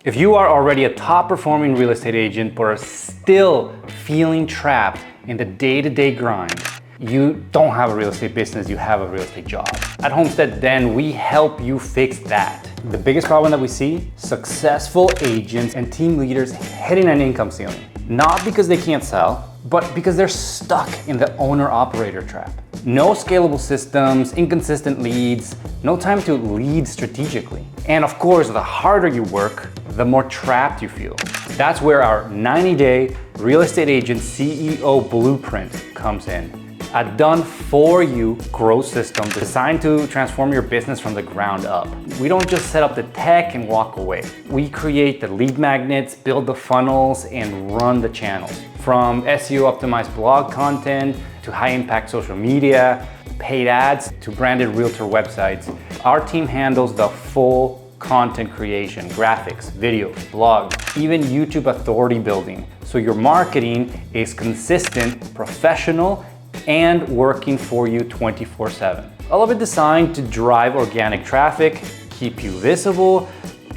If you are already a top performing real estate agent but are still feeling trapped in the day-to-day grind, you don't have a real estate business, you have a real estate job. At Homestead Den, we help you fix that. The biggest problem that we see, successful agents and team leaders hitting an income ceiling. Not because they can't sell, but because they're stuck in the owner-operator trap. No scalable systems, inconsistent leads, no time to lead strategically. And of course, the harder you work, the more trapped you feel. That's where our 90-day real estate agent CEO blueprint comes in. A done-for-you growth system designed to transform your business from the ground up. We don't just set up the tech and walk away. We create the lead magnets, build the funnels, and run the channels. From SEO-optimized blog content to high-impact social media, paid ads to branded realtor websites, our team handles the full content creation, graphics, videos, blogs, even YouTube authority building. So your marketing is consistent, professional, and working for you 24/7. All of it designed to drive organic traffic, keep you visible,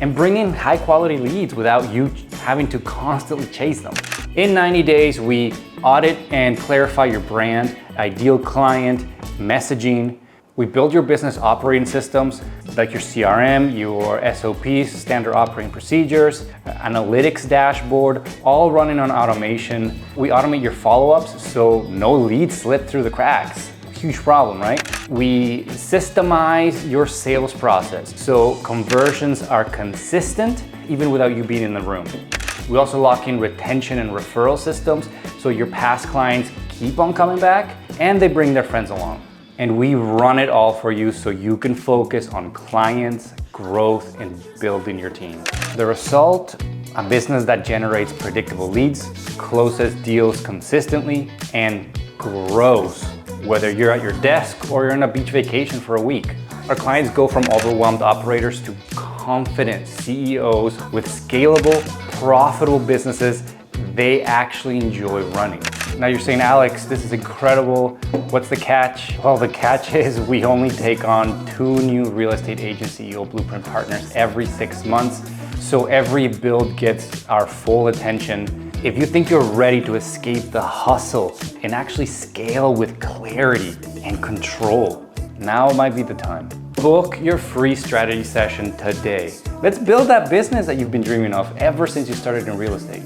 and bring in high quality leads without you having to constantly chase them. In 90 days, we audit and clarify your brand, ideal client, messaging. We build your business operating systems like your CRM, your SOPs, standard operating procedures, analytics dashboard, all running on automation. We automate your follow-ups so no leads slip through the cracks. Huge problem, right? We systemize your sales process so conversions are consistent even without you being in the room. We also lock in retention and referral systems so your past clients keep on coming back and they bring their friends along. And we run it all for you so you can focus on clients, growth, and building your team. The result, a business that generates predictable leads, closes deals consistently, and grows, whether you're at your desk or you're on a beach vacation for a week. Our clients go from overwhelmed operators to confident CEOs with scalable, profitable businesses they actually enjoy running. Now you're saying, Alex, this is incredible. What's the catch? Well, the catch is we only take on 2 new real estate agent CEO blueprint partners every 6 months. So every build gets our full attention. If you think you're ready to escape the hustle and actually scale with clarity and control, now might be the time. Book your free strategy session today. Let's build that business that you've been dreaming of ever since you started in real estate.